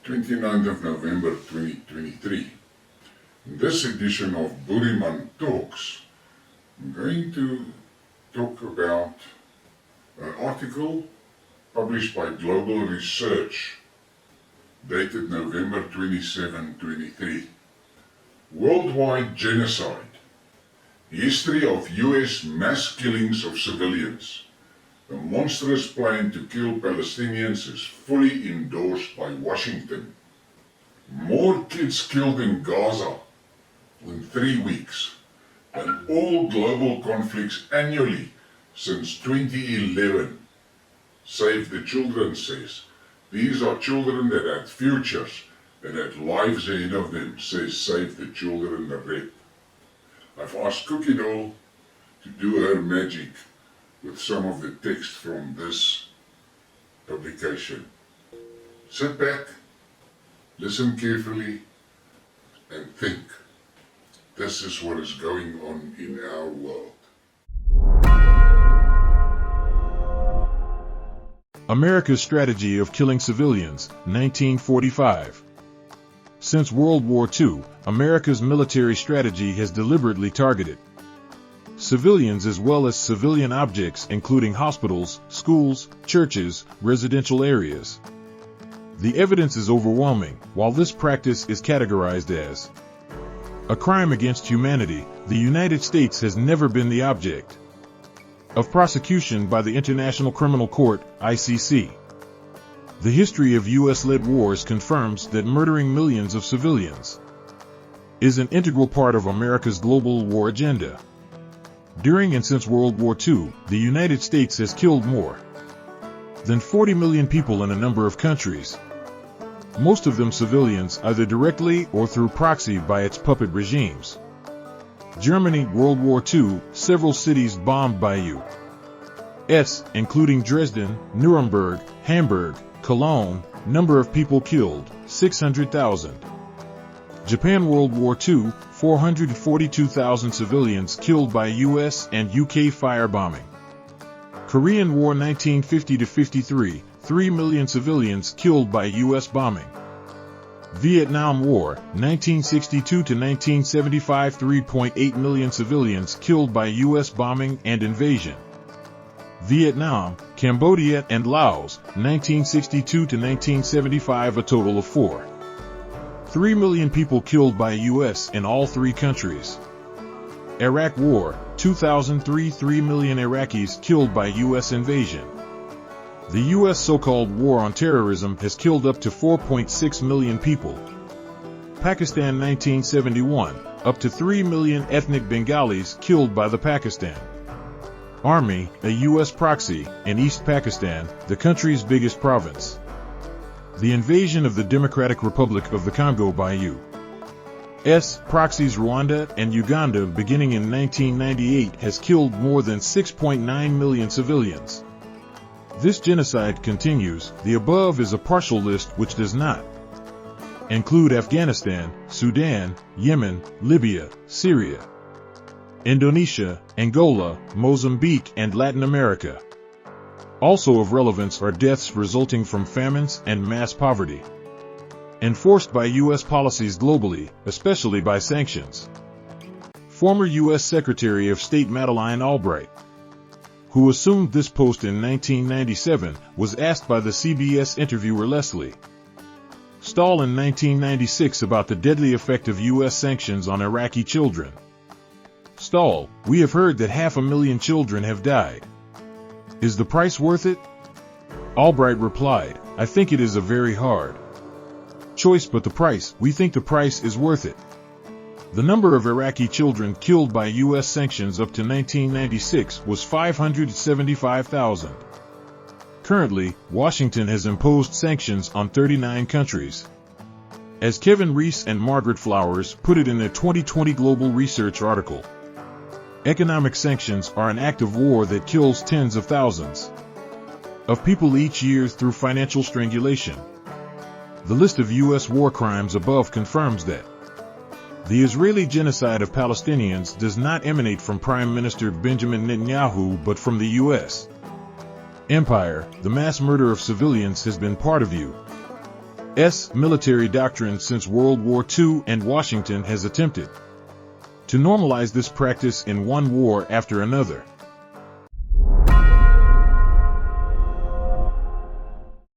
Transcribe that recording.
29th of November 2023. In this edition of Boerieman Talks, I'm going to talk about an article published by Global Research dated November 27, 23. Worldwide Genocide. History of US mass killings of civilians. The monstrous plan to kill Palestinians is fully endorsed by Washington. More kids killed in Gaza in 3 weeks than all global conflicts annually since 2011. Save the Children says. These are children that had futures, that had lives ahead of them, says Save the Children rep. I've asked Cookie Doll to do her magic with some of the text from this publication. Sit back, listen carefully, and think. This is what is going on in our world. America's Strategy of Killing Civilians, 1945. Since World War II, America's military strategy has deliberately targeted civilians as well as civilian objects, including hospitals, schools, churches, residential areas. The evidence is overwhelming. While this practice is categorized as a crime against humanity, the United States has never been the object of prosecution by the International Criminal Court, ICC. The history of U.S.-led wars confirms that murdering millions of civilians is an integral part of America's global war agenda. During and since World War II, the United States has killed more than 40 million people in a number of countries, most of them civilians, either directly or through proxy by its puppet regimes. Germany, World War II, several cities bombed by U.S., including Dresden, Nuremberg, Hamburg, Cologne, number of people killed, 600,000. Japan, World War II, 442,000 civilians killed by U.S. and UK firebombing. Korean War 1950-53, 3 million civilians killed by U.S. bombing. Vietnam War, 1962-1975, 3.8 million civilians killed by U.S. bombing and invasion. Vietnam, Cambodia, and Laos, 1962-1975, a total of 3 million people killed by U.S. in all three countries. Iraq War, 2003, 3 million Iraqis killed by U.S. invasion. The U.S. so-called war on terrorism has killed up to 4.6 million people. Pakistan 1971, up to 3 million ethnic Bengalis killed by the Pakistan Army, a U.S. proxy, in East Pakistan, the country's biggest province. The invasion of the Democratic Republic of the Congo by U.S. proxies Rwanda and Uganda beginning in 1998 has killed more than 6.9 million civilians. This genocide continues. The above is a partial list which does not include Afghanistan, Sudan, Yemen, Libya, Syria, Indonesia, Angola, Mozambique, and Latin America. Also of relevance are deaths resulting from famines and mass poverty, enforced by U.S. policies globally, especially by sanctions. Former U.S. Secretary of State Madeleine Albright, who assumed this post in 1997, was asked by the CBS interviewer Leslie Stahl in 1996 about the deadly effect of U.S. sanctions on Iraqi children. Stahl: "We have heard that 500,000 children have died. Is the price worth it?" Albright replied, "I think it is a very hard choice, but the price, we think the price is worth it." The number of Iraqi children killed by U.S. sanctions up to 1996 was 575,000. Currently, Washington has imposed sanctions on 39 countries. As Kevin Reese and Margaret Flowers put it in their 2020 Global Research article, economic sanctions are an act of war that kills tens of thousands of people each year through financial strangulation. The list of U.S. war crimes above confirms that the Israeli genocide of Palestinians does not emanate from Prime Minister Benjamin Netanyahu but from the U.S. empire. The mass murder of civilians has been part of military doctrine since World War II, and Washington has attempted to normalize this practice in one war after another.